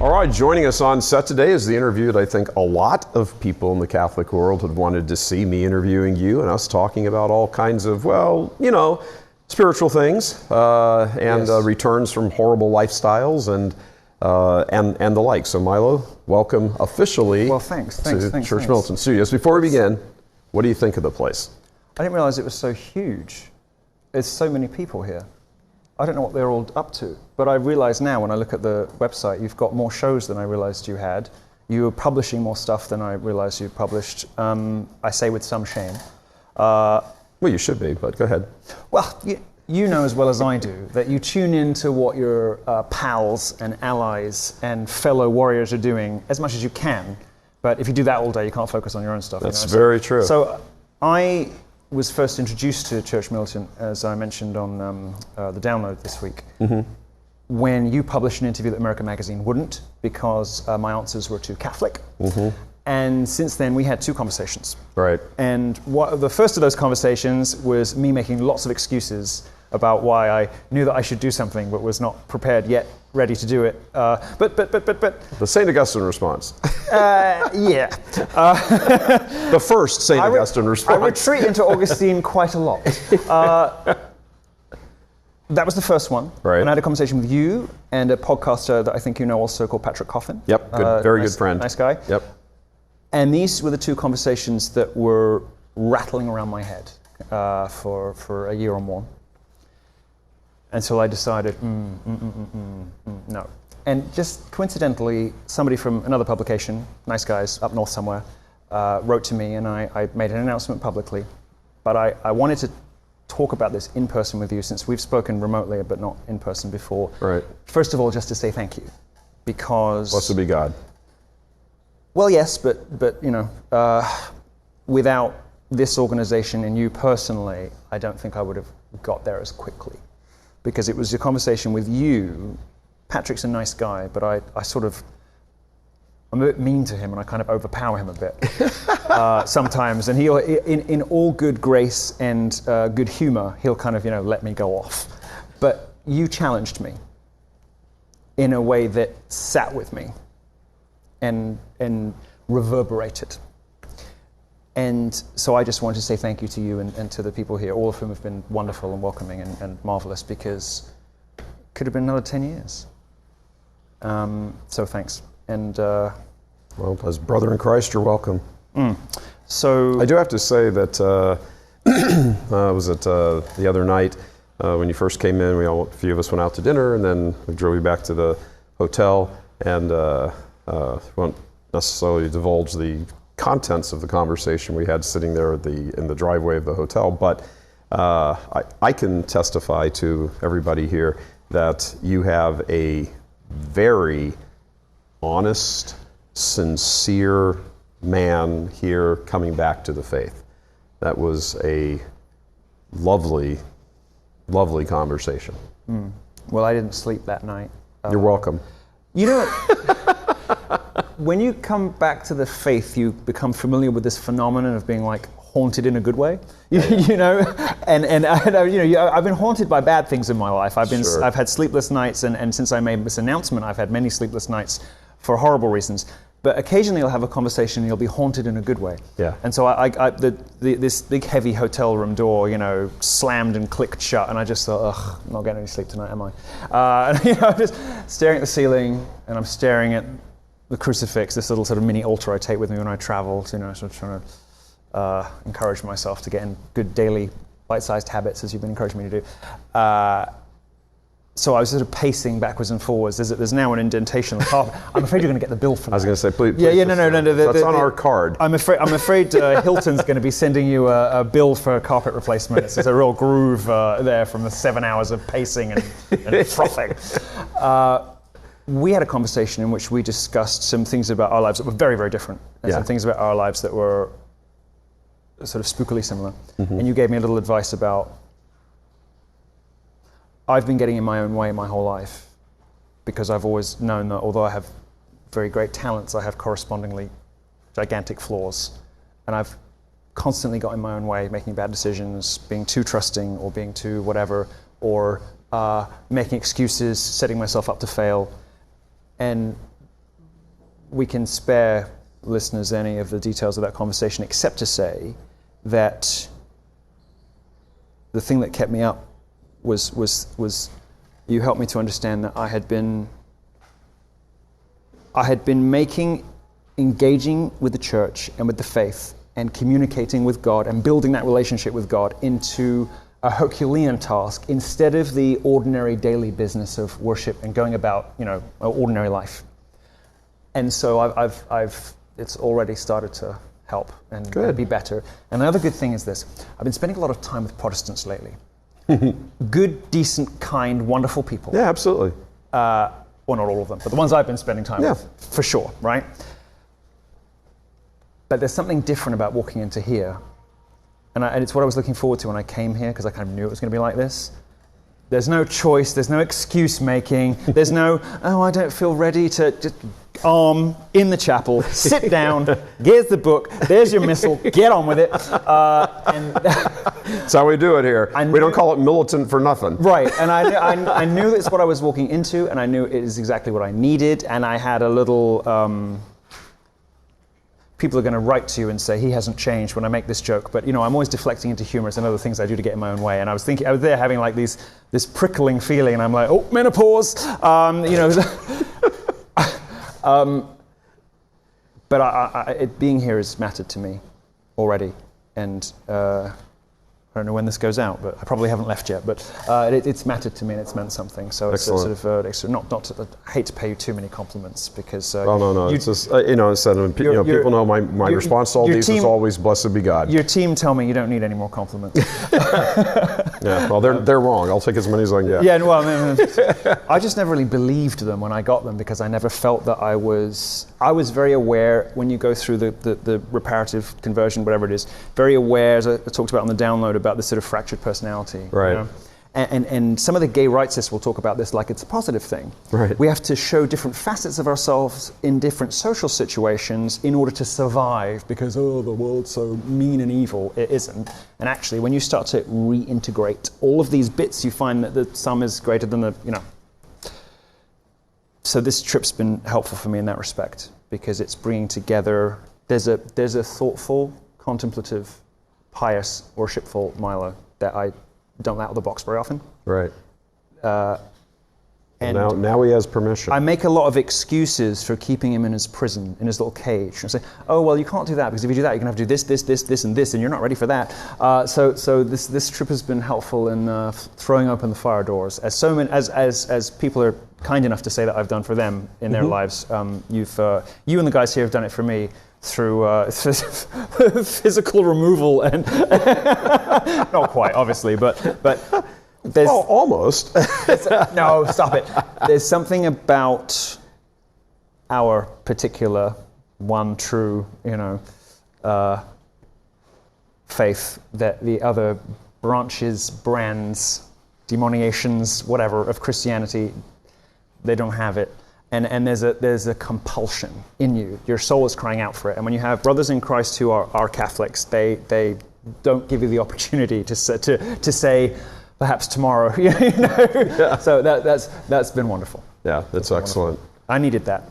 All right, joining us on set today is the interview that I think a lot of people in the Catholic world had wanted to see, me interviewing you and us talking about all kinds of, well, you know, spiritual things and returns from horrible lifestyles and the like. So Milo, welcome officially to Church Militant Studios. Before we begin, what do you think of the place? I didn't realize it was so huge. There's so many people here. I don't know what they're all up to, but I realize now when I look at the website, you've got more shows than I realized you had. You're publishing more stuff than I realized you published. I say with some shame. Well, you should be, but go ahead. Well, you know as well as I do that you tune into what your pals and allies and fellow warriors are doing as much as you can. But if you do that all day, you can't focus on your own stuff. That's very true. So I was first introduced to Church Militant, as I mentioned on the download this week, when you published an interview that American Magazine wouldn't, because my answers were too Catholic. And since then, we had two conversations. Right. And the first of those conversations was me making lots of excuses about why I knew that I should do something, but was not prepared yet, ready to do it. But. The St. Augustine response. Yeah. The first St. Augustine response. I retreat into Augustine quite a lot. That was the first one. Right. And I had a conversation with you and a podcaster that I think you know also called Patrick Coffin. Yep, good, very good friend. Nice guy. Yep. And these were the two conversations that were rattling around my head for a year or more. Until I decided, no. And just coincidentally, somebody from another publication, nice guys up north somewhere, wrote to me and I made an announcement publicly. But I wanted to talk about this in person with you since we've spoken remotely but not in person before. Right. First of all, just to say thank you, because... Blessed be God. Well, yes, but you know, without this organization and you personally, I don't think I would have got there as quickly. Because it was a conversation with you. Patrick's a nice guy, but I'm a bit mean to him and I kind of overpower him a bit sometimes. And he'll, in all good grace and good humor, he'll kind of, let me go off. But you challenged me in a way that sat with me and reverberated. And so I just want to say thank you to you and to the people here, all of whom have been wonderful and welcoming and marvelous, because it could have been another 10 years. So thanks. And well, as brother in Christ, you're welcome. So I do have to say that was it the other night when you first came in, a few of us went out to dinner, and then we drove you back to the hotel, and won't necessarily divulge the contents of the conversation we had sitting there in the driveway of the hotel, but I can testify to everybody here that you have a very honest, sincere man here coming back to the faith. That was a lovely, lovely conversation. Well, I didn't sleep that night. You're welcome. You know, when you come back to the faith, you become familiar with this phenomenon of being like haunted in a good way, and I've been haunted by bad things in my life. I've had sleepless nights, and since I made this announcement, I've had many sleepless nights for horrible reasons. But occasionally, I'll have a conversation, and you'll be haunted in a good way. Yeah. And so this big heavy hotel room door, slammed and clicked shut, and I just thought, ugh, I'm not getting any sleep tonight, am I? I'm just staring at the ceiling, and I'm staring at the crucifix, this little sort of mini altar I take with me when I travel, sort of trying to encourage myself to get in good daily bite-sized habits, as you've been encouraging me to do. So I was sort of pacing backwards and forwards. There's now an indentation on the carpet. I'm afraid you're going to get the bill for that. I was going to say, please. No. That's on our card. I'm afraid Hilton's going to be sending you a bill for carpet replacement. There's a real groove there from the 7 hours of pacing and frothing. We had a conversation in which we discussed some things about our lives that were very, very different, and some things about our lives that were sort of spookily similar. And you gave me a little advice about, I've been getting in my own way my whole life because I've always known that although I have very great talents, I have correspondingly gigantic flaws. And I've constantly got in my own way, making bad decisions, being too trusting or being too whatever, or making excuses, setting myself up to fail. And we can spare listeners any of the details of that conversation, except to say that the thing that kept me up was you helped me to understand that I had been engaging with the church and with the faith and communicating with God and building that relationship with God into a Herculean task instead of the ordinary daily business of worship and going about, ordinary life. And so it's already started to help and be better. And the other good thing is this: I've been spending a lot of time with Protestants lately. Good, decent, kind, wonderful people. Yeah, absolutely. Well, not all of them, but the ones I've been spending time with, for sure, right? But there's something different about walking into here. And it's what I was looking forward to when I came here, because I kind of knew it was going to be like this. There's no choice, there's no excuse making, there's no, I don't feel ready to just arm in the chapel, sit down, here's the book, there's your missal, get on with it. And that's how we do it here. We don't call it militant for nothing. Right, and I knew that's what I was walking into, and I knew it is exactly what I needed, and I had a little... people are going to write to you and say he hasn't changed when I make this joke, but I'm always deflecting into humorous and other things I do to get in my own way. And I was there having like this prickling feeling, and I'm like, oh, menopause, but being here has mattered to me already, and I don't know when this goes out, but I probably haven't left yet. But it's mattered to me, and it's meant something. So Excellent. It's sort of extra. I hate to pay you too many compliments because. No. It's just people know my response to all these is always blessed be God. Your team tell me you don't need any more compliments. Yeah, well, they're wrong. I'll take as many as I can get. Yeah, well, I just never really believed them when I got them because I never felt that I was very aware when you go through the reparative conversion, whatever it is, very aware, as I talked about on the download, about this sort of fractured personality. Right. And some of the gay rightsists will talk about this like it's a positive thing. Right. We have to show different facets of ourselves in different social situations in order to survive because, the world's so mean and evil. It isn't. And actually, when you start to reintegrate all of these bits, you find that the sum is greater than the. So this trip's been helpful for me in that respect because it's bringing together. There's a thoughtful, contemplative, pious, worshipful Milo that I don't let out of the box very often. Right. And now he has permission. I make a lot of excuses for keeping him in his prison, in his little cage. I say, you can't do that because if you do that, you're going to have to do this, this, this, this, and this, and you're not ready for that. So this trip has been helpful in throwing open the fire doors. As people are kind enough to say that I've done for them in their lives, you and the guys here have done it for me through physical removal and not quite, obviously, but there's almost. No, stop it. There's something about our particular one true, faith that the other branches, brands, demoniations, whatever of Christianity, they don't have it. And there's a compulsion in you. Your soul is crying out for it. And when you have brothers in Christ who are Catholics, they don't give you the opportunity to say perhaps tomorrow. Yeah. So that's been wonderful. Yeah, that's excellent. Wonderful. I needed that.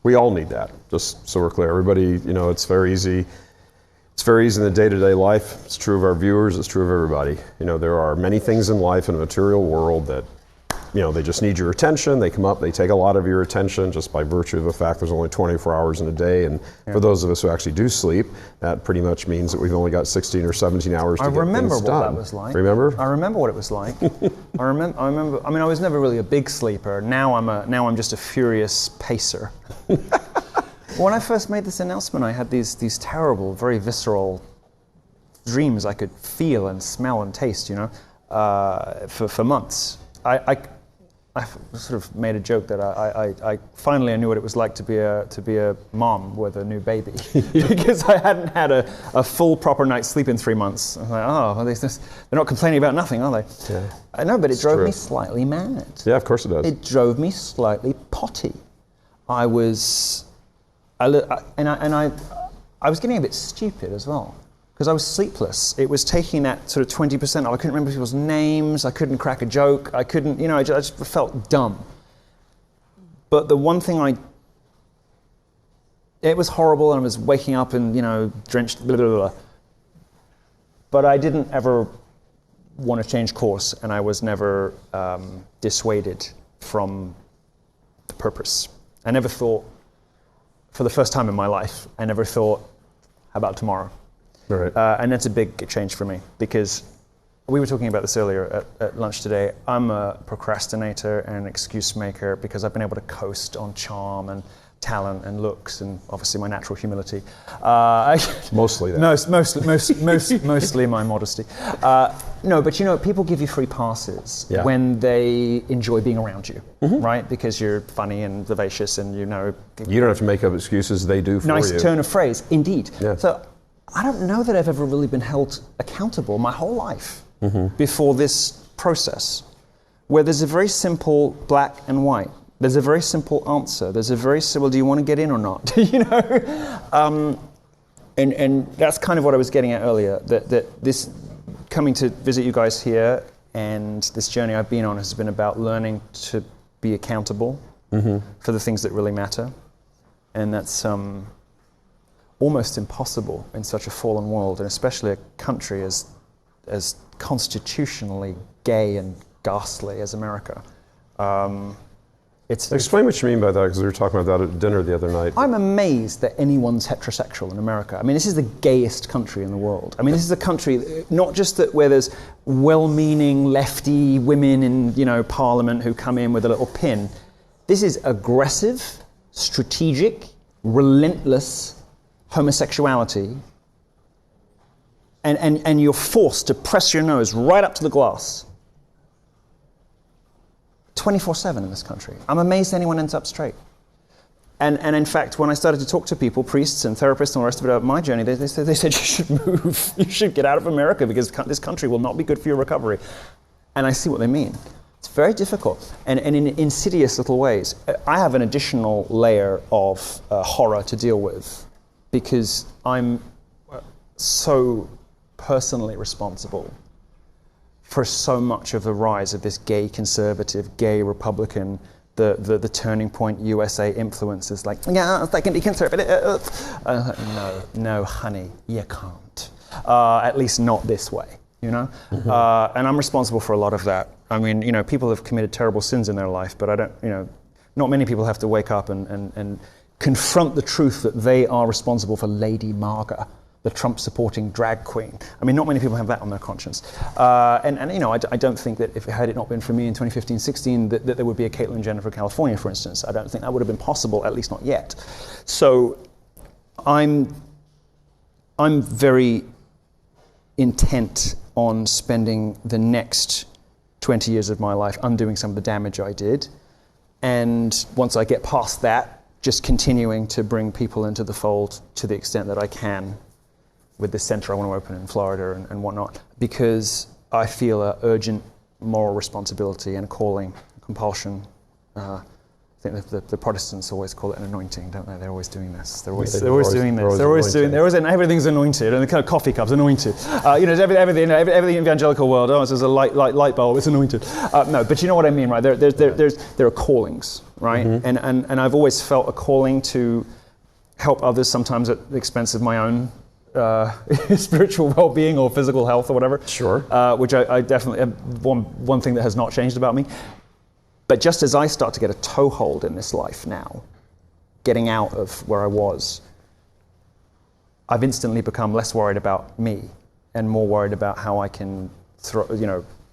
We all need that. Just so we're clear, everybody. It's very easy. It's very easy in the day-to-day life. It's true of our viewers. It's true of everybody. There are many things in life in a material world that. They just need your attention. They come up, they take a lot of your attention just by virtue of the fact there's only 24 hours in a day. And for those of us who actually do sleep, that pretty much means that we've only got 16 or 17 hours to get things done. I remember what that was like. Remember? I remember what it was like. I remember. I mean, I was never really a big sleeper. Now I'm just a furious pacer. When I first made this announcement, I had these terrible, very visceral dreams I could feel and smell and taste, for months. I sort of made a joke that I finally knew what it was like to be a mom with a new baby because I hadn't had a full proper night's sleep in 3 months. I was like, they're not complaining about nothing, are they? Yeah. I know, but it drove me slightly mad. Yeah, of course it does. It drove me slightly potty. I was getting a bit stupid as well. because I was sleepless. It was taking that sort of 20% off. I couldn't remember people's names. I couldn't crack a joke. I couldn't, I just felt dumb. But the one thing it was horrible, and I was waking up and, drenched, blah, blah, blah. But I didn't ever want to change course, and I was never dissuaded from the purpose. I never thought, for the first time in my life, I never thought, how about tomorrow? Right. And that's a big change for me, because we were talking about this earlier at lunch today. I'm a procrastinator and an excuse maker because I've been able to coast on charm and talent and looks and obviously my natural humility. Mostly that. Mostly my modesty. No, but people give you free passes when they enjoy being around you, right? Because you're funny and vivacious and You don't have to make up excuses, they do for you. Nice turn of phrase, indeed. Yeah. So I don't know that I've ever really been held accountable my whole life before this process, where there's a very simple black and white. There's a very simple answer. There's a very simple, do you want to get in or not? And that's kind of what I was getting at earlier, that this coming to visit you guys here and this journey I've been on has been about learning to be accountable for the things that really matter. And that's almost impossible in such a fallen world, and especially a country as constitutionally gay and ghastly as America. Explain what you mean by that, because we were talking about that at dinner the other night. I'm amazed that anyone's heterosexual in America. I mean, this is the gayest country in the world. I mean, this is a country, not just that where there's well-meaning lefty women in, parliament who come in with a little pin. This is aggressive, strategic, relentless homosexuality. And you're forced to press your nose right up to the glass 24/7 in this country. I'm amazed anyone ends up straight. And in fact, when I started to talk to people, priests and therapists and all the rest of it about my journey, they said you should move, you should get out of America because this country will not be good for your recovery. And I see what they mean. It's very difficult, and in insidious little ways. I have an additional layer of horror to deal with because I'm so personally responsible for so much of the rise of this gay conservative, gay Republican, the turning point USA influence is like, I can be conservative. No, honey, you can't. At least not this way, And I'm responsible for a lot of that. I mean, people have committed terrible sins in their life, but I don't, not many people have to wake up and confront the truth that they are responsible for Lady Marga, the Trump-supporting drag queen. I mean, not many people have that on their conscience. I don't think that had it not been for me in 2015-16, that there would be a Caitlyn Jenner for California, for instance. I don't think that would have been possible, at least not yet. So I'm very intent on spending the next 20 years of my life undoing some of the damage I did. And once I get past that, just continuing to bring people into the fold to the extent that I can, with this center I want to open in Florida and whatnot, because I feel an urgent moral responsibility and a calling, a compulsion. I think the Protestants always call it an anointing, don't they? They're always doing this. They're always doing this. Everything's anointed, and the kind of coffee cup's anointed. Everything evangelical world. Oh, it's just a light bulb. It's anointed. No, but you know what I mean, right? There are callings, right? And I've always felt a calling to help others, sometimes at the expense of my own spiritual well-being or physical health or whatever. Sure. Which I definitely, one thing that has not changed about me. But just as I start to get a toehold in this life now, getting out of where I was, I've instantly become less worried about me and more worried about how I can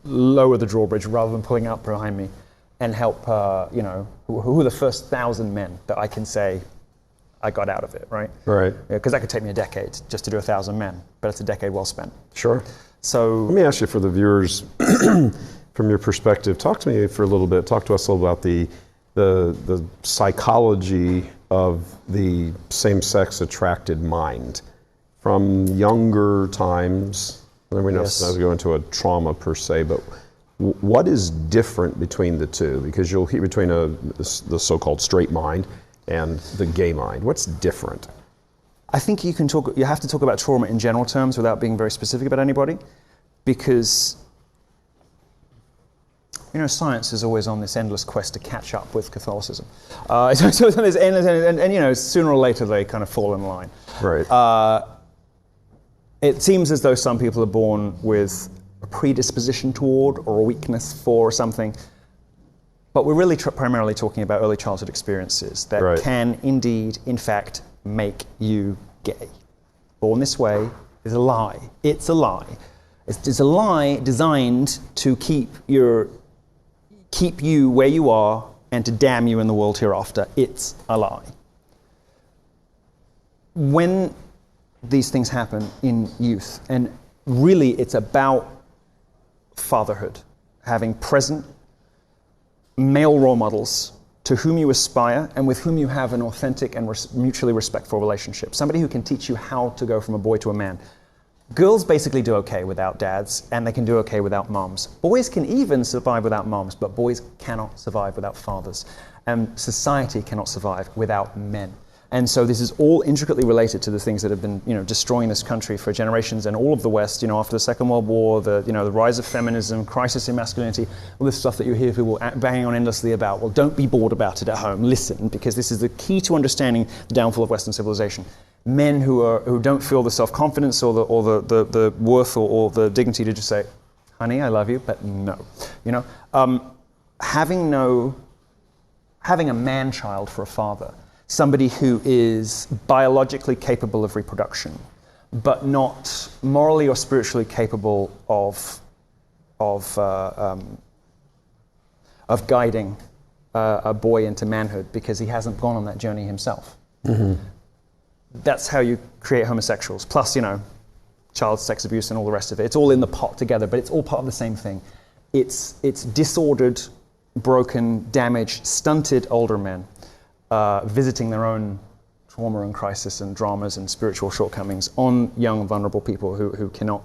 lower the drawbridge rather than pulling up behind me and help, who are the first 1,000 men that I can say, I got out of it, right? Right. Because that could take me a decade just to do 1,000 men, but it's a decade well spent. Sure. So let me ask you, for the viewers, from your perspective, talk to me for a little bit. Talk to us a little about the psychology of the same-sex attracted mind from younger times. I don't know if I go into a trauma per se, but what is different between the two? Because you'll hear between the so-called straight mind and the gay mind. What's different? I think you have to talk about trauma in general terms without being very specific about anybody, because science is always on this endless quest to catch up with Catholicism. So there's endless, and sooner or later they kind of fall in line. Right. It seems as though some people are born with a predisposition toward or a weakness for something, but we're really primarily talking about early childhood experiences that can indeed, in fact, make you gay. Born this way is a lie. It's a lie. It's a lie designed to keep you where you are and to damn you in the world hereafter. It's a lie. When these things happen in youth, and really it's about fatherhood, having present male role models to whom you aspire and with whom you have an authentic and mutually respectful relationship. Somebody who can teach you how to go from a boy to a man. Girls basically do okay without dads, and they can do okay without moms. Boys can even survive without moms, but boys cannot survive without fathers. And society cannot survive without men. And so this is all intricately related to the things that have been, destroying this country for generations, and all of the West, after the Second World War, the rise of feminism, crisis in masculinity, all this stuff that you hear people banging on endlessly about. Well, don't be bored about it at home. Listen, because this is the key to understanding the downfall of Western civilization. Men who don't feel the self-confidence or the worth or the dignity to just say, "Honey, I love you," but no, having a man-child for a father. Somebody who is biologically capable of reproduction, but not morally or spiritually capable of guiding a boy into manhood because he hasn't gone on that journey himself. Mm-hmm. That's how you create homosexuals. Plus, child sex abuse and all the rest of it. It's all in the pot together, but it's all part of the same thing. It's disordered, broken, damaged, stunted older men. Visiting their own trauma and crisis and dramas and spiritual shortcomings on young, vulnerable people who cannot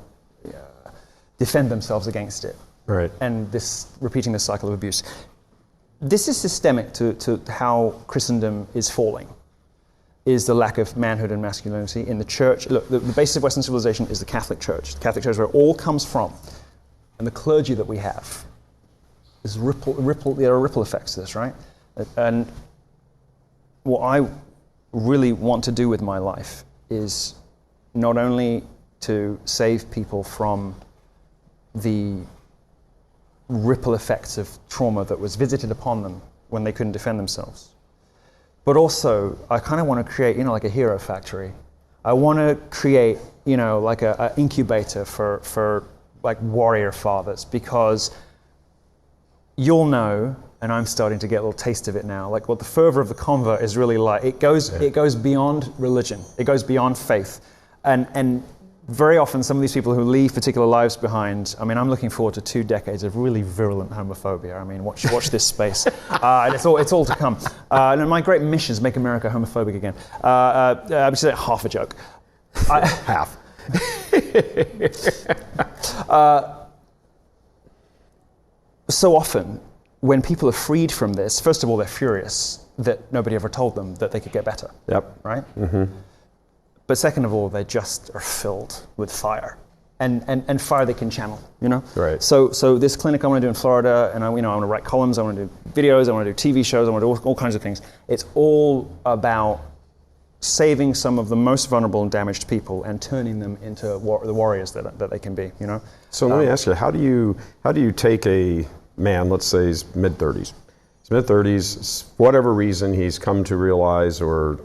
defend themselves against it. Right. And repeating this cycle of abuse. This is systemic to how Christendom is falling, is the lack of manhood and masculinity in the church. Look, the basis of Western civilization is the Catholic Church. The Catholic Church is where it all comes from. And the clergy that we have is there are ripple effects to this, right? And what I really want to do with my life is not only to save people from the ripple effects of trauma that was visited upon them when they couldn't defend themselves, but also I kind of want to create, like a hero factory. I want to create, like an incubator for like warrior fathers, because you'll know, and I'm starting to get a little taste of it now, like what the fervor of the convert is really like. It goes beyond religion. It goes beyond faith. And very often some of these people who leave particular lives behind, I'm looking forward to 2 decades of really virulent homophobia. Watch this space. And it's all to come. And my great mission is make America homophobic again. I'm just half a joke. Half. So often, when people are freed from this, first of all, they're furious that nobody ever told them that they could get better. Yep. Right? Mm-hmm. But second of all, they just are filled with fire. And fire they can channel, Right. So this clinic I want to do in Florida, and I want to write columns, I want to do videos, I want to do TV shows, I want to do all kinds of things. It's all about saving some of the most vulnerable and damaged people and turning them into the warriors that they can be, So let me ask you, how do you take a man, let's say he's mid-30s. He's mid-30s, whatever reason he's come to realize or,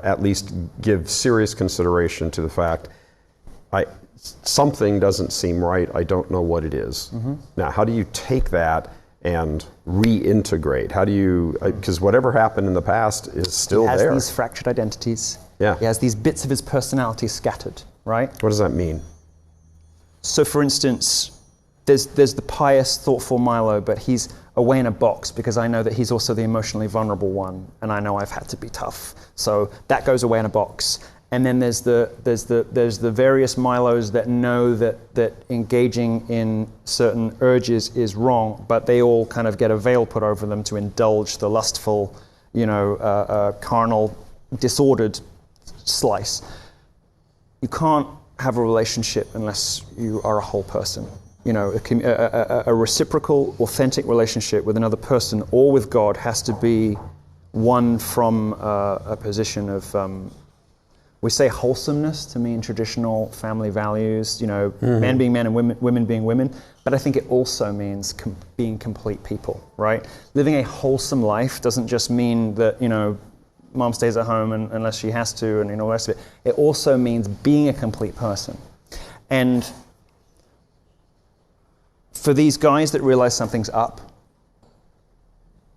at least give serious consideration to the fact, something doesn't seem right, I don't know what it is. Mm-hmm. Now, how do you take that and reintegrate? How do you, because whatever happened in the past is still there. He has these fractured identities. Yeah. He has these bits of his personality scattered, right? What does that mean? So for instance, there's the pious, thoughtful Milo, but he's away in a box because I know that he's also the emotionally vulnerable one, and I know I've had to be tough. So that goes away in a box. And then there's the various Milos that know that engaging in certain urges is wrong, but they all kind of get a veil put over them to indulge the lustful, carnal, disordered slice. you can't have a relationship unless you are a whole person. You know, a reciprocal, authentic relationship with another person or with God has to be one from a position of, we say wholesomeness to mean traditional family values, you know, men being men and women being women, but I think it also means being complete people, right? Living a wholesome life doesn't just mean that, you know, mom stays at home unless she has to and, you know, the rest of it. It also means being a complete person. And for these guys that realize something's up,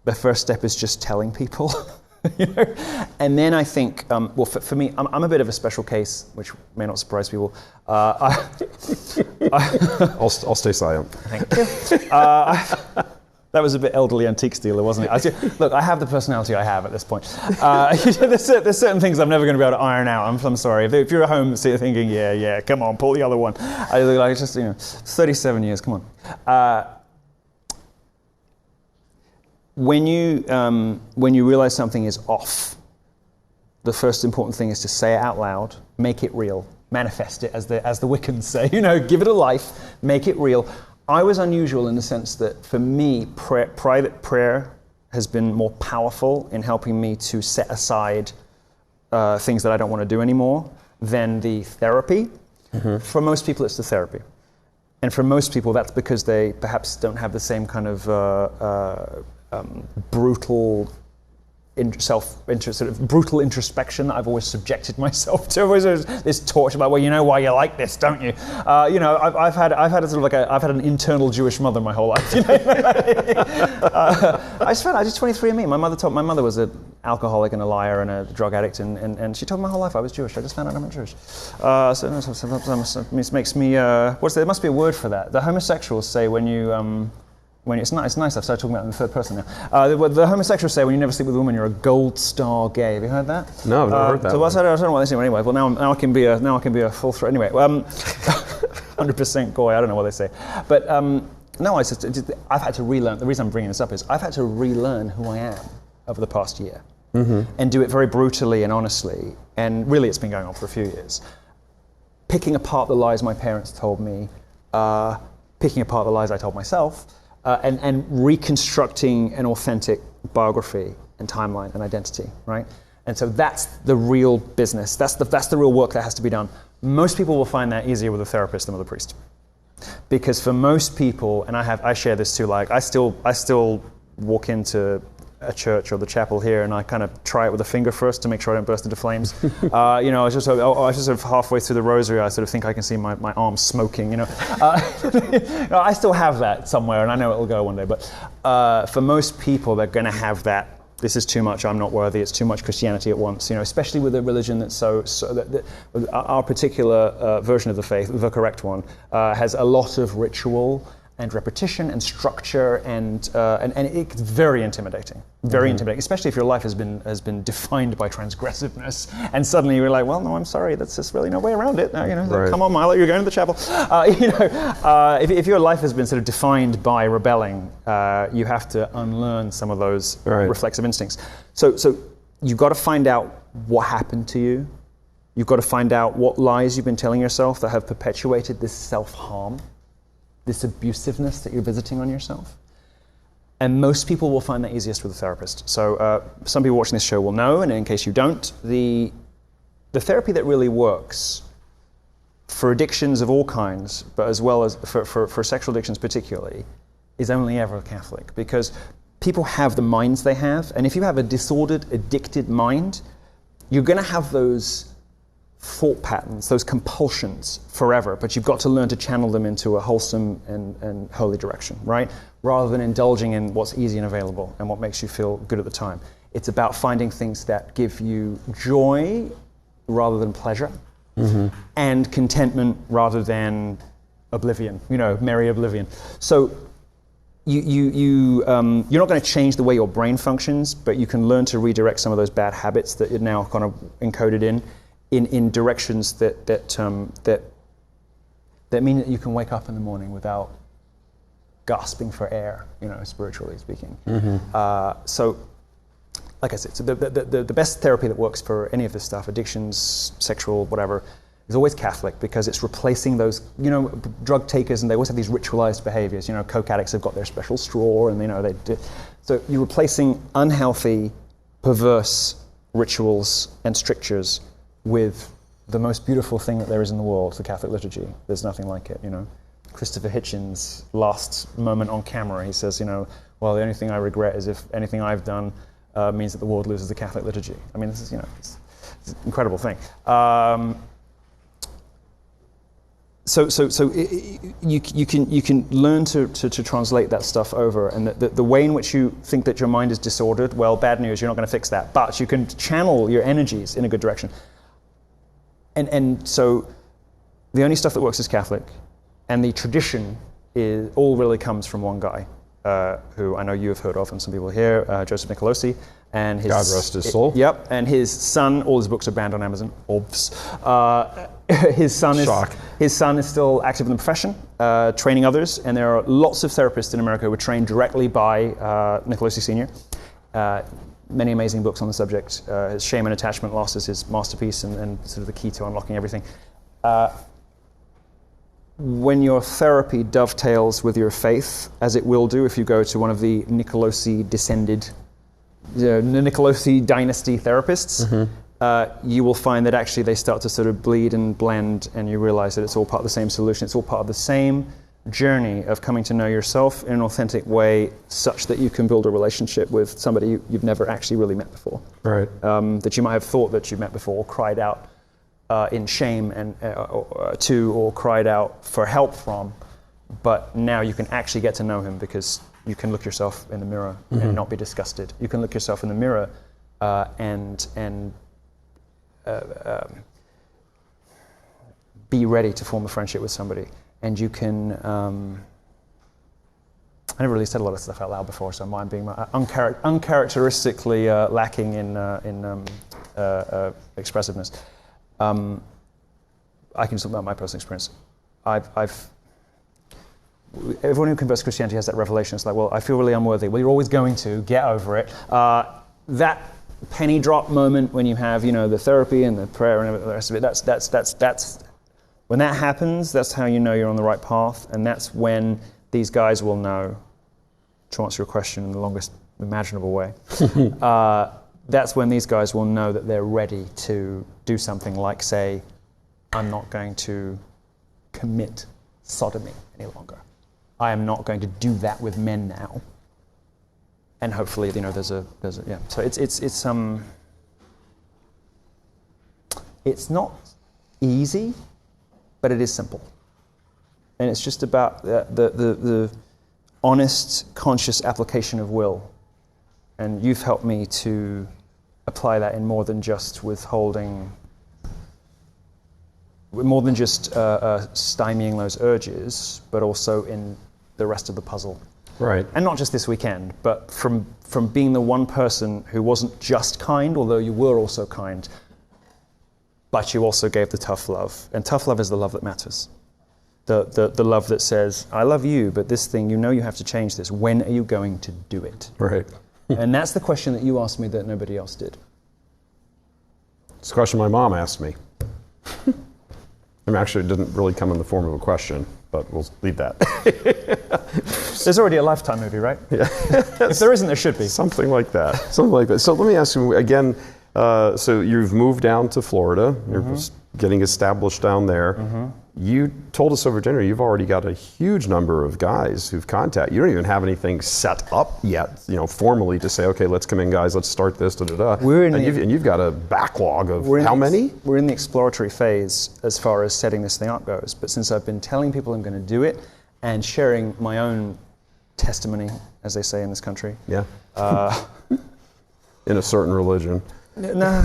the first step is just telling people. You know? And then I think, well, for me, I'm a bit of a special case, which may not surprise people. I'll stay silent. Thank you. That was a bit elderly antique dealer, wasn't it? Look, I have the personality I have at this point. There's certain things I'm never going to be able to iron out. I'm sorry. If you're at home thinking, yeah, come on, pull the other one. I look like just, 37 years, come on. When you realize something is off, the first important thing is to say it out loud, make it real, manifest it, as the Wiccans say. Give it a life, make it real. I was unusual in the sense that for me, private prayer has been more powerful in helping me to set aside things that I don't want to do anymore than the therapy. For most people, it's the therapy. And for most people, that's because they perhaps don't have the same kind of brutal brutal introspection that I've always subjected myself to. Always this torture about, well, you know why you like this, don't you? I've had a sort of like I've had an internal Jewish mother my whole life. I just 23andMe. My mother was an alcoholic and a liar and a drug addict, and she told me my whole life I was Jewish. I just found out I'm not Jewish. It makes me there must be a word for that. The homosexuals say it's nice. I've started talking about it in the third person now. The homosexuals say when you never sleep with a woman, you're a gold star gay. Have you heard that? No, I've never heard that. So I don't know what they say anyway. Well, now I can be a full threat anyway. 100% goy. I don't know what they say, but no. I've had to relearn. The reason I'm bringing this up is I've had to relearn who I am over the past year, and do it very brutally and honestly. And really, it's been going on for a few years. Picking apart the lies my parents told me, picking apart the lies I told myself. And reconstructing an authentic biography and timeline and identity, right? And so that's the real business. That's the real work that has to be done. Most people will find that easier with a therapist than with a priest, because for most people, and I share this too. Like I still walk into a church or the chapel here, and I kind of try it with a finger first to make sure I don't burst into flames. I just sort of halfway through the rosary, I sort of think I can see my arms smoking. I still have that somewhere, and I know it'll go one day. But for most people, they're going to have that. This is too much. I'm not worthy. It's too much Christianity at once. Especially with a religion that's that our particular version of the faith, the correct one, has a lot of ritual and repetition and structure, and it's very intimidating. Very intimidating, especially if your life has been defined by transgressiveness, and suddenly you're like, well, no, I'm sorry, that's just really no way around it. Right. Come on, Milo, you're going to the chapel. If your life has been sort of defined by rebelling, you have to unlearn some of those reflexive instincts. So you've got to find out what happened to you. You've got to find out what lies you've been telling yourself that have perpetuated this self-harm, this abusiveness that you're visiting on yourself. And most people will find that easiest with a therapist. So some people watching this show will know, and in case you don't, the therapy that really works for addictions of all kinds, but as well as for sexual addictions particularly, is only ever Catholic. Because people have the minds they have, and if you have a disordered, addicted mind, you're going to have those thought patterns, those compulsions forever, but you've got to learn to channel them into a wholesome and holy direction, right? Rather than indulging in what's easy and available and what makes you feel good at the time. It's about finding things that give you joy rather than pleasure, and contentment rather than oblivion, merry oblivion. So you're not going to change the way your brain functions, but you can learn to redirect some of those bad habits that you're now kind of encoded in directions that mean that you can wake up in the morning without gasping for air, spiritually speaking. So, like I said, so the best therapy that works for any of this stuff, addictions, sexual, whatever, is always Catholic because it's replacing those, drug takers, and they always have these ritualized behaviors. Coke addicts have got their special straw, and they do. So you're replacing unhealthy, perverse rituals and strictures with the most beautiful thing that there is in the world, the Catholic liturgy. There's nothing like it, Christopher Hitchens' last moment on camera, he says, well, the only thing I regret is if anything I've done means that the world loses the Catholic liturgy. I mean, this is, it's an incredible thing. So you can learn to translate that stuff over, and the way in which you think that your mind is disordered, well, bad news, you're not going to fix that, but you can channel your energies in a good direction. And so the only stuff that works is Catholic, and the tradition all really comes from one guy, who I know you have heard of, and some people here, Joseph Nicolosi, and his... God rest his soul. Yep, and his son, all his books are banned on Amazon, obvs. His son is still active in the profession, training others, and there are lots of therapists in America who were trained directly by Nicolosi Sr. Many amazing books on the subject. His Shame and Attachment Loss is his masterpiece and sort of the key to unlocking everything. When your therapy dovetails with your faith, as it will do if you go to one of the Nicolosi descended, the Nicolosi dynasty therapists, you will find that actually they start to sort of bleed and blend, and you realize that it's all part of the same solution. It's all part of the same journey of coming to know yourself in an authentic way, such that you can build a relationship with somebody you've never actually really met before. Right. That you might have thought that you met before, or cried out in shame and to, or cried out for help from, but now you can actually get to know him because you can look yourself in the mirror and not be disgusted. You can look yourself in the mirror and be ready to form a friendship with somebody. And you can, I never really said a lot of stuff out loud before, so mine being uncharacteristically lacking in expressiveness. I can talk about my personal experience. Everyone who converts to Christianity has that revelation. It's like, well, I feel really unworthy. Well, you're always going to. Get over it. That penny drop moment when you have, the therapy and the prayer and the rest of it, that's when that happens, that's how you know you're on the right path, and that's when these guys will know, to answer your question in the longest imaginable way, that's when these guys will know that they're ready to do something like, say, I'm not going to commit sodomy any longer. I am not going to do that with men now. And hopefully, there's a yeah. So it's not easy, but it is simple. And it's just about the honest, conscious application of will. And you've helped me to apply that in more than just withholding, more than just stymieing those urges, but also in the rest of the puzzle. Right. And not just this weekend, but from being the one person who wasn't just kind, although you were also kind, but you also gave the tough love. And tough love is the love that matters. The love that says, I love you, but this thing, you have to change this. When are you going to do it? Right. And that's the question that you asked me that nobody else did. It's a question my mom asked me. Actually, it didn't really come in the form of a question, but we'll leave that. There's already a Lifetime movie, right? Yeah. If there isn't, there should be. Something like that. Something like that. So let me ask you again, so you've moved down to Florida. You're getting established down there. You told us over dinner you've already got a huge number of guys who've contacted. You don't even have anything set up yet, formally to say, okay, let's come in, guys, let's start this, and you've got a backlog of how many? We're in the exploratory phase as far as setting this thing up goes. But since I've been telling people I'm going to do it and sharing my own testimony, as they say in this country. Yeah. In a certain religion. No.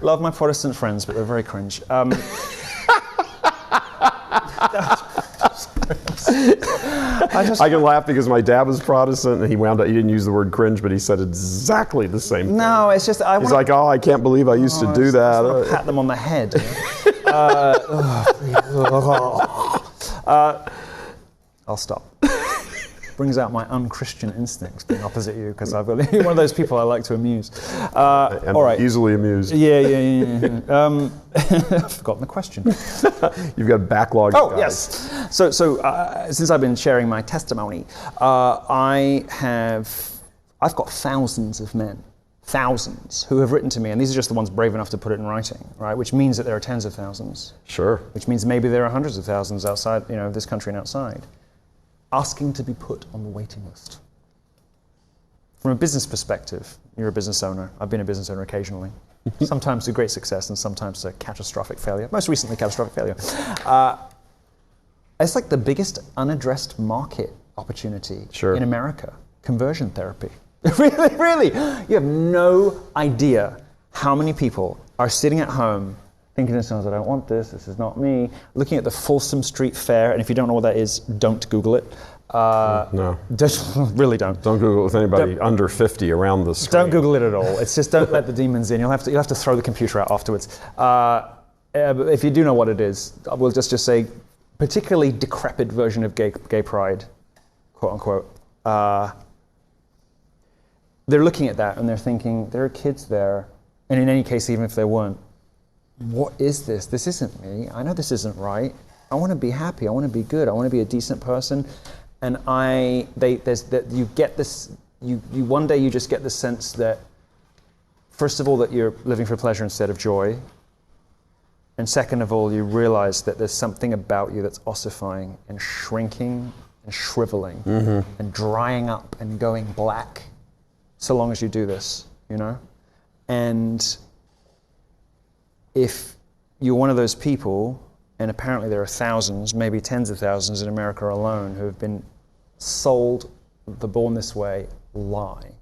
Love my Protestant friends, but they're very cringe. I can laugh because my dad was Protestant, and he didn't use the word cringe, but he said exactly the same thing. No, it's just... He's like, I can't believe I used to do that. I pat them on the head. I'll stop. brings out my unchristian instincts being opposite you, because I've got one of those people I like to amuse. And all right. easily amused. Yeah. I've forgotten the question. You've got backlog. Oh, guys. yes. So since I've been sharing my testimony, I've got thousands of men, who have written to me, and these are just the ones brave enough to put it in writing, right? Which means that there are tens of thousands. Sure. Which means maybe there are hundreds of thousands outside, this country and outside, asking to be put on the waiting list. From a business perspective, you're a business owner. I've been a business owner occasionally. Sometimes to great success and sometimes to catastrophic failure. Most recently, catastrophic failure. It's like the biggest unaddressed market opportunity in America. Conversion therapy. Really. You have no idea how many people are sitting at home thinking to themselves, I don't want this is not me. Looking at the Folsom Street Fair, and if you don't know what that is, don't Google it. No. Really don't. Don't Google it with anybody under 50 around the screen. Don't Google it at all. It's just don't let the demons in. You'll have to throw the computer out afterwards. But if you do know what it is, we'll just say, particularly decrepit version of gay pride, quote unquote. They're looking at that and they're thinking, there are kids there, and in any case, even if there weren't, what is this? This isn't me. I know this isn't right. I want to be happy. I want to be good. I want to be a decent person. And you get this. You one day you just get the sense that, first of all, that you're living for pleasure instead of joy, and second of all, you realize that there's something about you that's ossifying and shrinking and shriveling and drying up and going black. So long as you do this, and if you're one of those people, and apparently there are thousands, maybe tens of thousands in America alone, who have been sold the born this way lie,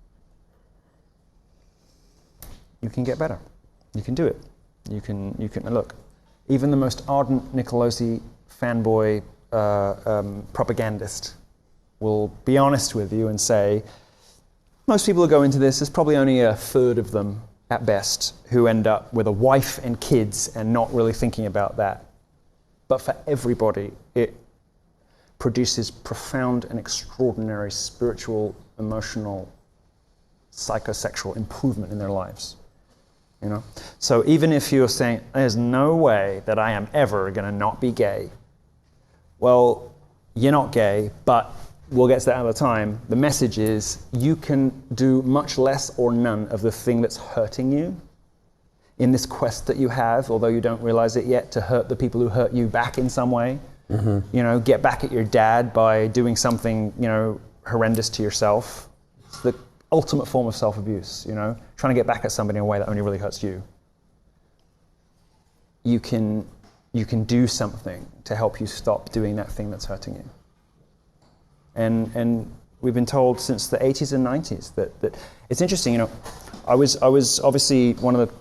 you can get better. You can do it. You can look. Even the most ardent Nicolosi fanboy propagandist will be honest with you and say, most people who go into this, there's probably only a third of them at best who end up with a wife and kids and not really thinking about that. But for everybody, it produces profound and extraordinary spiritual, emotional, psychosexual improvement in their lives. So even if you're saying, there's no way that I am ever going to not be gay, well, you're not gay, but we'll get to that another time. The message is you can do much less or none of the thing that's hurting you in this quest that you have, although you don't realize it yet, to hurt the people who hurt you back in some way. Get back at your dad by doing something, horrendous to yourself. It's the ultimate form of self-abuse, trying to get back at somebody in a way that only really hurts you. You can do something to help you stop doing that thing that's hurting you. And we've been told since the 80s and 90s that it's interesting, I was obviously one of the,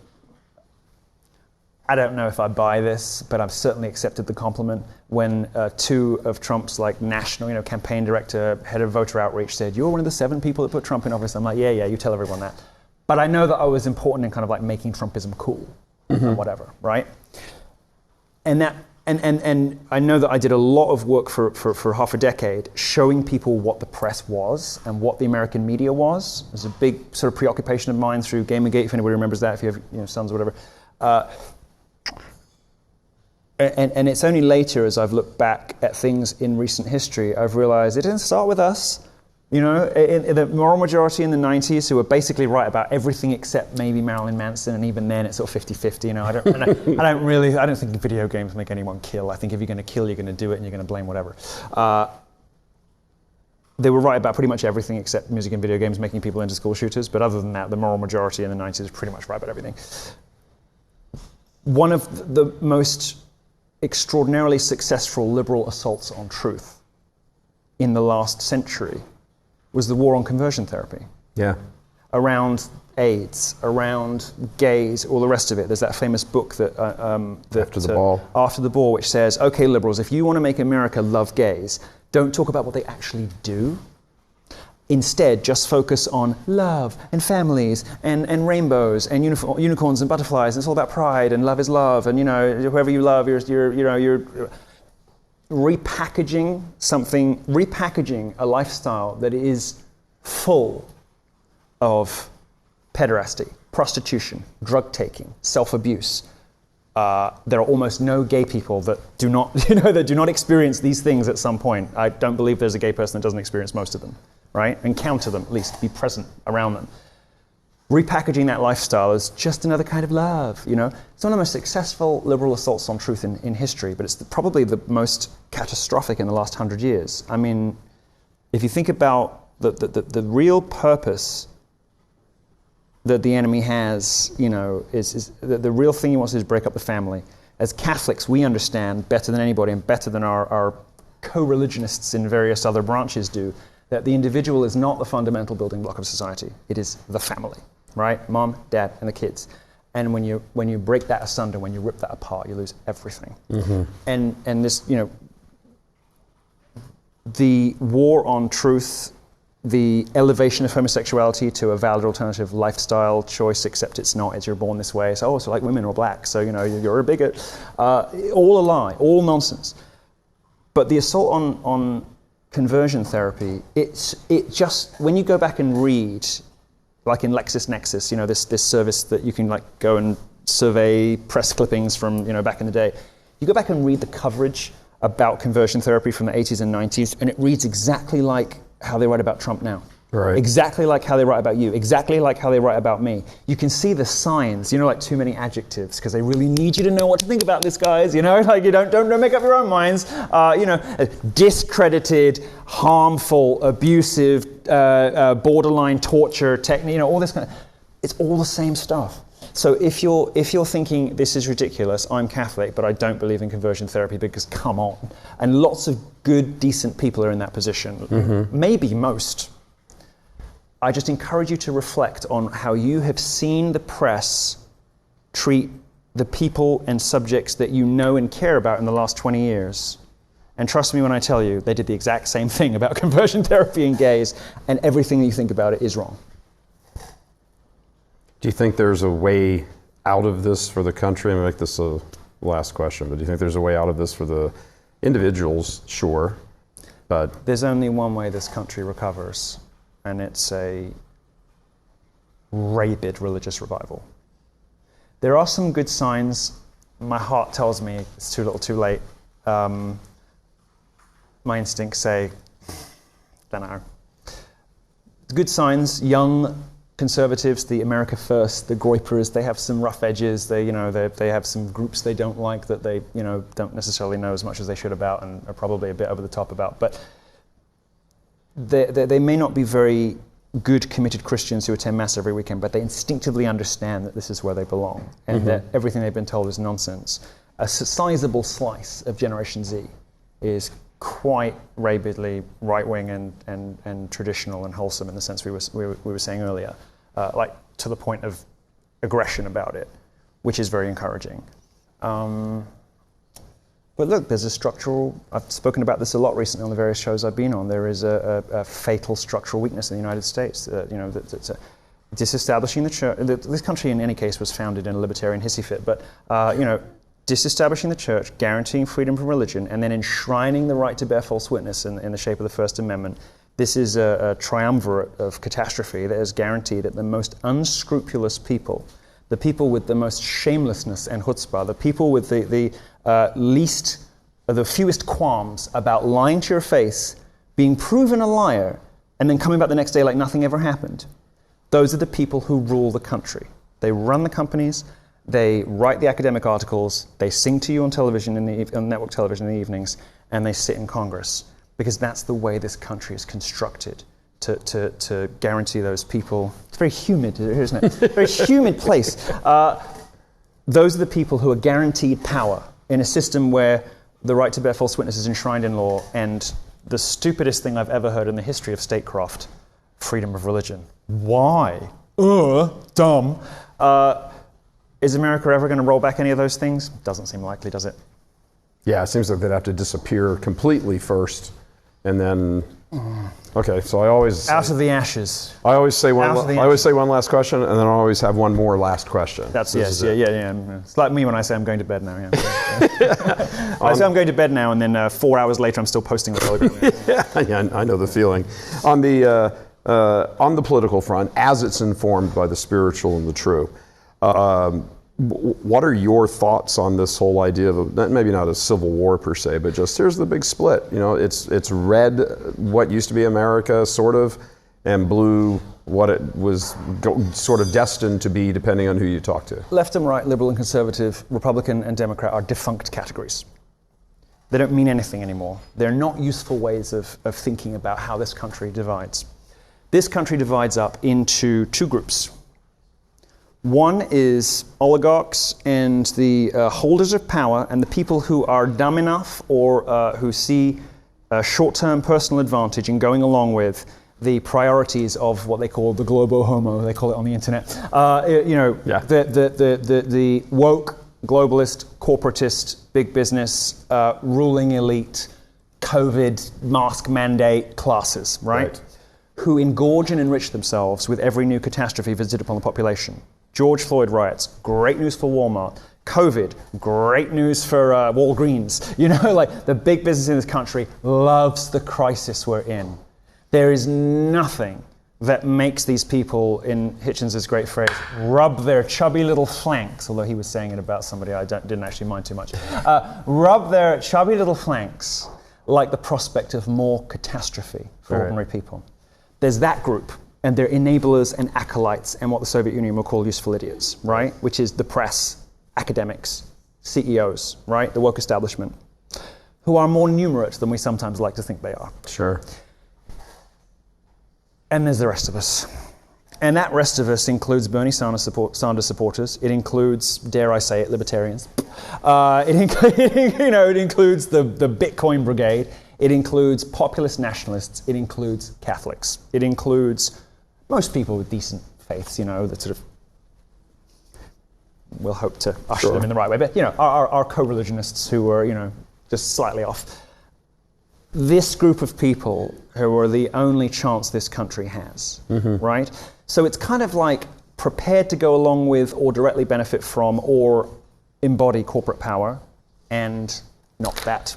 I don't know if I buy this, but I've certainly accepted the compliment when two of Trump's national, campaign director, head of voter outreach said, you're one of the 7 people that put Trump in office. I'm like, yeah, you tell everyone that. But I know that I was important in kind of making Trumpism cool or whatever, right? And I know that I did a lot of work for half a decade showing people what the press was and what the American media was. It was a big sort of preoccupation of mine through Gamergate, if anybody remembers that, if you have sons or whatever. And it's only later, as I've looked back at things in recent history, I've realized it didn't start with us. In the moral majority in the 90s who were basically right about everything except maybe Marilyn Manson, and even then it's sort of 50-50. I don't think video games make anyone kill. I think if you're going to kill, you're going to do it, and you're going to blame whatever. They were right about pretty much everything except music and video games making people into school shooters. But other than that, the moral majority in the 90s is pretty much right about everything. One of the most extraordinarily successful liberal assaults on truth in the last century was the war on conversion therapy. Yeah. Around AIDS, around gays, all the rest of it. There's that famous book that After the Ball, which says, okay, liberals, if you want to make America love gays, don't talk about what they actually do. Instead, just focus on love and families and rainbows and unicorns and butterflies. And it's all about pride and love is love. And whoever you love, you're repackaging a lifestyle that is full of pederasty, prostitution, drug taking, self-abuse. There are almost no gay people that do not, that do not experience these things at some point. I don't believe there's a gay person that doesn't experience most of them, right? Encounter them, at least be present around them. Repackaging that lifestyle as just another kind of love, It's one of the most successful liberal assaults on truth in history, but it's probably the most catastrophic in the last 100 years. I mean, if you think about the real purpose that the enemy has, is the real thing he wants to do is break up the family. As Catholics, we understand better than anybody and better than our co-religionists in various other branches do, that the individual is not the fundamental building block of society. It is the family, right? Mom, dad, and the kids. And when you break that asunder, when you rip that apart, you lose everything. Mm-hmm. And this, the war on truth, the elevation of homosexuality to a valid alternative lifestyle choice, except it's not, you're born this way. So like women or black, so you're a bigot. All a lie, all nonsense. But the assault on conversion therapy, it just, when you go back and read, like in LexisNexis, this service that you can go and survey press clippings from back in the day, you go back and read the coverage about conversion therapy from the 80s and 90s, and it reads exactly like how they write about Trump now. Right. Exactly like how they write about you. Exactly like how they write about me. You can see the signs, like too many adjectives, because they really need you to know what to think about this, guys. Don't make up your own minds. Discredited, harmful, abusive, borderline torture technique. All this kind of. It's all the same stuff. So if you're thinking this is ridiculous, I'm Catholic, but I don't believe in conversion therapy because come on. And lots of good, decent people are in that position. Mm-hmm. Maybe most. I just encourage you to reflect on how you have seen the press treat the people and subjects that you know and care about in the last 20 years. And trust me when I tell you, they did the exact same thing about conversion therapy and gays, and everything that you think about it is wrong. Do you think there's a way out of this for the country? I'm going to make this a last question, but do you think there's a way out of this for the individuals? Sure, but... There's only one way this country recovers, and it's a rabid religious revival. There are some good signs. My heart tells me it's too little too late. My instincts say, don't know. Good signs, young conservatives, the America First, the Groypers, they have some rough edges. They have some groups they don't like that they don't necessarily know as much as they should about and are probably a bit over the top about. But they may not be very good, committed Christians who attend Mass every weekend, but they instinctively understand that this is where they belong and that everything they've been told is nonsense. A sizable slice of Generation Z is quite rabidly right-wing and traditional and wholesome in the sense we were saying earlier, to the point of aggression about it, which is very encouraging. But look, there's a structural, I've spoken about this a lot recently on the various shows I've been on, there is a fatal structural weakness in the United States, that's disestablishing the church. This country in any case was founded in a libertarian hissy fit, but disestablishing the church, guaranteeing freedom from religion, and then enshrining the right to bear false witness in the shape of the First Amendment. This is a triumvirate of catastrophe that has guaranteed that the most unscrupulous people, the people with the most shamelessness and chutzpah, the people with the fewest qualms about lying to your face, being proven a liar, and then coming back the next day like nothing ever happened, those are the people who rule the country. They run the companies, they write the academic articles, they sing to you on television, on network television in the evenings, and they sit in Congress. Because that's the way this country is constructed, to guarantee those people. It's very humid here, isn't it? Very humid place. Those are the people who are guaranteed power in a system where the right to bear false witness is enshrined in law, and the stupidest thing I've ever heard in the history of statecraft, freedom of religion. Why? Dumb. Is America ever going to roll back any of those things? Doesn't seem likely, does it? Yeah, it seems like they'd have to disappear completely first, and then Okay, so I always Out of the ashes. I always say one. Out of the I always say one last question, and then I always have one more last question. That's This is yeah. it. It's like me when I say I'm going to bed now. Yeah. I say I'm going to bed now, and then 4 hours later I'm still posting the Telegram. Yeah, I know the feeling. On the political front, as it's informed by the spiritual and the true, what are your thoughts on this whole idea of maybe not a civil war per se, but just here's the big split. You know, it's red, what used to be America, sort of, and blue, what it was sort of destined to be, depending on who you talk to. Left and right, liberal and conservative, Republican and Democrat are defunct categories. They don't mean anything anymore. They're not useful ways of thinking about how this country divides. This country divides up into two groups. One is oligarchs and the holders of power and the people who are dumb enough or who see a short-term personal advantage in going along with the priorities of what they call the globo homo, they call it on the internet. The woke, globalist, corporatist, big business, ruling elite, COVID, mask mandate classes, right? Who engorge and enrich themselves with every new catastrophe visited upon the population. George Floyd riots, great news for Walmart. COVID, great news for Walgreens. You know, like the big business in this country loves the crisis we're in. There is nothing that makes these people, in Hitchens' great phrase, rub their chubby little flanks, although he was saying it about somebody I didn't actually mind too much, rub their chubby little flanks like the prospect of more catastrophe for ordinary people. There's that group, and they're enablers and acolytes and what the Soviet Union will call useful idiots, right? Which is the press, academics, CEOs, right? The woke establishment, who are more numerate than we sometimes like to think they are. Sure. And there's the rest of us. And that rest of us includes Bernie Sanders supporters. It includes, dare I say it, libertarians. It includes the Bitcoin brigade. It includes populist nationalists. It includes Catholics. It includes most people with decent faiths, that sort of we'll hope to usher them in the right way. But, our co-religionists who are, just slightly off. This group of people who are the only chance this country has, right? So it's kind of like prepared to go along with or directly benefit from or embody corporate power and not that.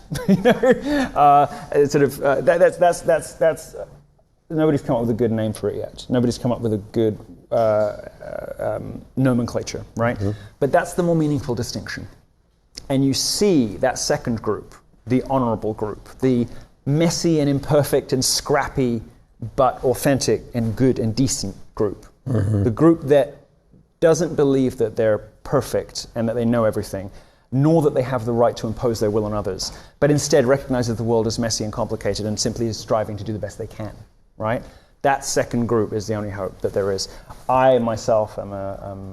That's nobody's come up with a good name for it yet. Nobody's come up with a good nomenclature, right? But that's the more meaningful distinction. And you see that second group, the honorable group, the messy and imperfect and scrappy but authentic and good and decent group. The group that doesn't believe that they're perfect and that they know everything, nor that they have the right to impose their will on others, but instead recognizes the world as messy and complicated and simply is striving to do the best they can, right? That second group is the only hope that there is. I myself am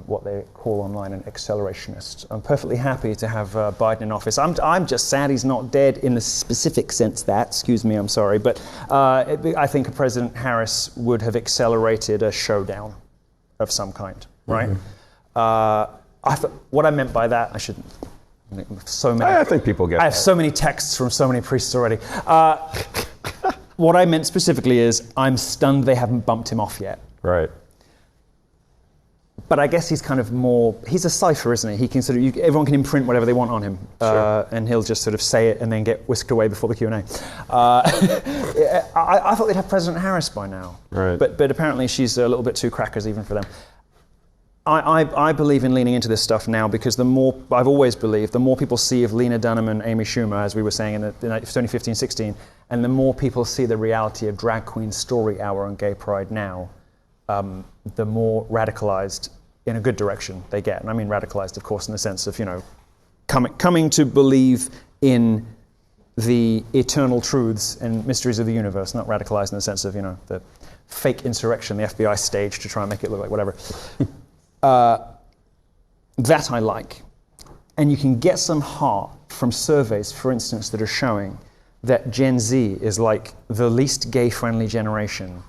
what they call online an accelerationist. I'm perfectly happy to have Biden in office. I'm just sad he's not dead in the specific sense that, excuse me, I'm sorry, but I think President Harris would have accelerated a showdown of some kind, right? What I meant by that, I shouldn't. So many. I think people get I have so many texts from so many priests already. What I meant specifically is I'm stunned they haven't bumped him off yet. Right. But I guess he's kind of he's a cipher, isn't he? He can everyone can imprint whatever they want on him. And he'll just sort of say it and then get whisked away before the Q&A. I thought they'd have President Harris by now. Right. But apparently she's a little bit too crackers even for them. I believe in leaning into this stuff now because I've always believed, the more people see of Lena Dunham and Amy Schumer, as we were saying in 2015-16, and the more people see the reality of Drag Queen Story Hour and Gay Pride now, the more radicalized in a good direction they get. And I mean radicalized, of course, in the sense of, coming to believe in the eternal truths and mysteries of the universe, not radicalized in the sense of, the fake insurrection the FBI staged to try and make it look like whatever. That I like. And you can get some heart from surveys, for instance, that are showing that Gen Z is like the least gay-friendly generation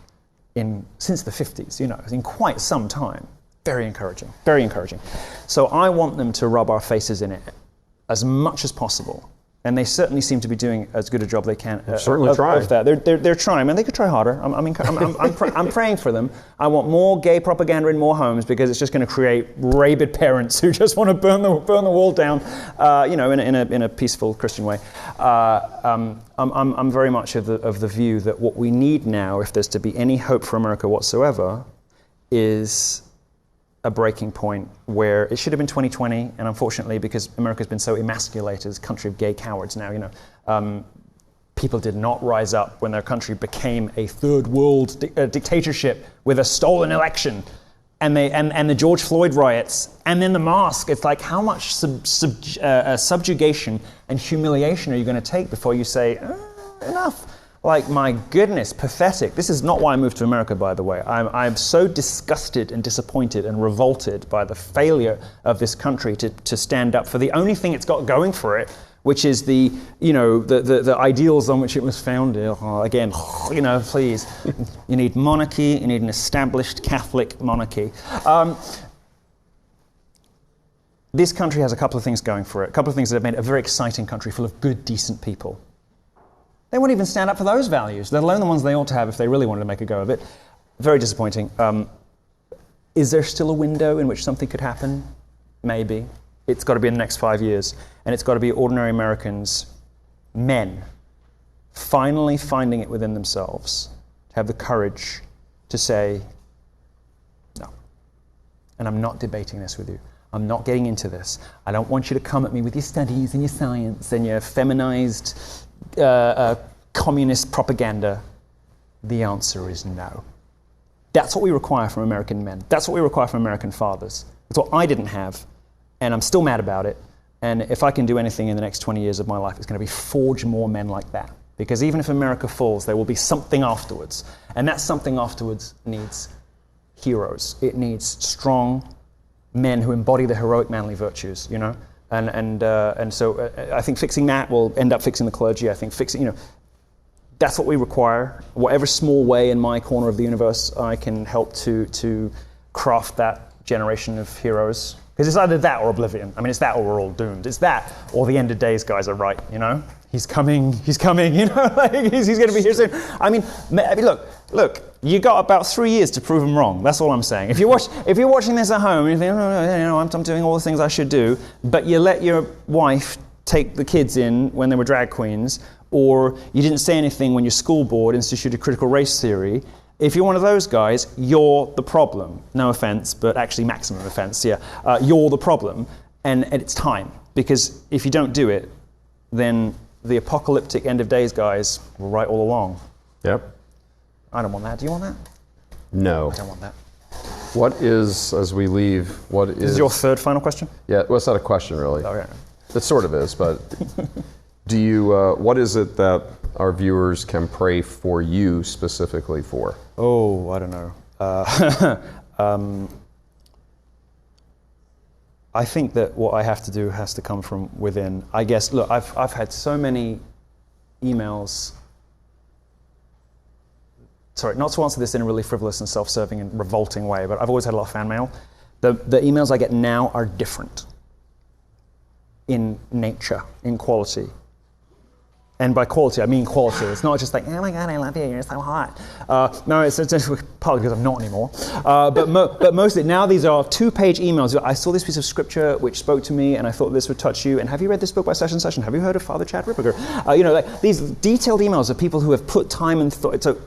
since the 50s, in quite some time. Very encouraging, very encouraging. So I want them to rub our faces in it as much as possible And they certainly seem to be doing as good a job they can. Certainly trying. Of that. They're trying, man. They could try harder. I'm praying for them. I want more gay propaganda in more homes because it's just going to create rabid parents who just want to burn the wall down, in a peaceful Christian way. I'm very much of the view that what we need now, if there's to be any hope for America whatsoever, is a breaking point where it should have been 2020, and unfortunately, because America's been so emasculated as a country of gay cowards now, people did not rise up when their country became a third world dictatorship with a stolen election, and the George Floyd riots, and then the mask. It's like, how much subjugation and humiliation are you going to take before you say, enough? Like, my goodness, pathetic. This is not why I moved to America, by the way. I'm so disgusted and disappointed and revolted by the failure of this country to stand up for the only thing it's got going for it, which is the ideals on which it was founded. Again, please. You need monarchy, you need an established Catholic monarchy. This country has a couple of things going for it, a couple of things that have made it a very exciting country full of good, decent people. They won't even stand up for those values, let alone the ones they ought to have if they really wanted to make a go of it. Very disappointing. Is there still a window in which something could happen? Maybe. It's got to be in the next 5 years. And it's got to be ordinary Americans, men, finally finding it within themselves to have the courage to say, no. And I'm not debating this with you. I'm not getting into this. I don't want you to come at me with your studies and your science and your feminized communist propaganda. The answer is no. That's what we require from American men. That's what we require from American fathers. That's what I didn't have, and I'm still mad about it. And if I can do anything in the next 20 years of my life, it's going to be forge more men like that. Because even if America falls, there will be something afterwards. And that something afterwards needs heroes. It needs strong men who embody the heroic manly virtues, And so I think fixing that will end up fixing the clergy. I think fixing, that's what we require. Whatever small way in my corner of the universe I can help to craft that generation of heroes. Because it's either that or oblivion. I mean, it's that or we're all doomed. It's that or the end of days guys are right, He's coming, he's going to be here soon. I mean, look, you got about 3 years to prove him wrong. That's all I'm saying. If you're watching this at home and you think, I'm doing all the things I should do, but you let your wife take the kids in when they were drag queens, or you didn't say anything when your school board instituted critical race theory, if you're one of those guys, you're the problem. No offense, but actually maximum offense, yeah. You're the problem, and it's time. Because if you don't do it, then the apocalyptic end of days guys were right all along. Yep. I don't want that. Do you want that? No. I don't want that. What is, as we leave, what is... This is your third final question? Yeah, well, it's not a question, really. Oh, yeah. It sort of is, but do you, what is it that our viewers can pray for you specifically for? Oh, I don't know. I think that what I have to do has to come from within. I guess, look, I've had so many emails. Sorry, not to answer this in a really frivolous and self-serving and revolting way, but I've always had a lot of fan mail. The emails I get now are different in nature, in quality. And by quality, I mean quality. It's not just like, oh my God, I love you, you're so hot. No, it's partly because I'm not anymore. But mostly, now these are 2-page emails. I saw this piece of scripture which spoke to me, and I thought this would touch you. And have you read this book by such and such? And have you heard of Father Chad Ripperger? Like these detailed emails of people who have put time and thought. So,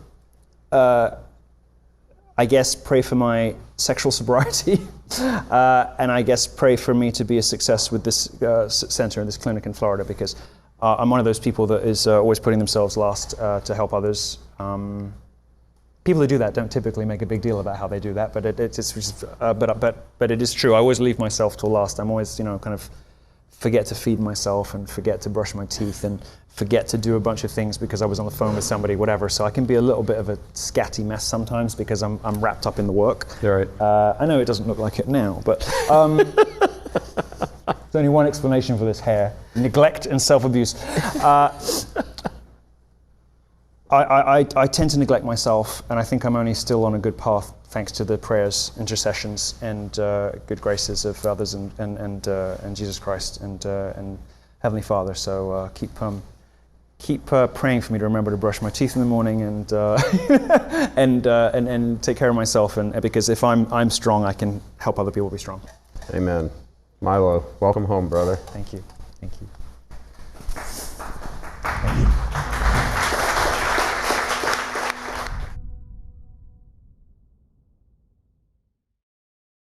I guess pray for my sexual sobriety, and I guess pray for me to be a success with this center, this clinic in Florida, because I'm one of those people that is always putting themselves last to help others. People who do that don't typically make a big deal about how they do that, but but it is true. I always leave myself till last. I'm always, kind of forget to feed myself and forget to brush my teeth and forget to do a bunch of things because I was on the phone with somebody, whatever. So I can be a little bit of a scatty mess sometimes because I'm wrapped up in the work. You're right. I know it doesn't look like it now, but there's only one explanation for this hair: neglect and self-abuse. I tend to neglect myself, and I think I'm only still on a good path thanks to the prayers, intercessions, and good graces of others and Jesus Christ and Heavenly Father. So keep praying for me to remember to brush my teeth in the morning and and take care of myself. And because if I'm strong, I can help other people be strong. Amen. Milo, welcome home, brother. Thank you. Thank you.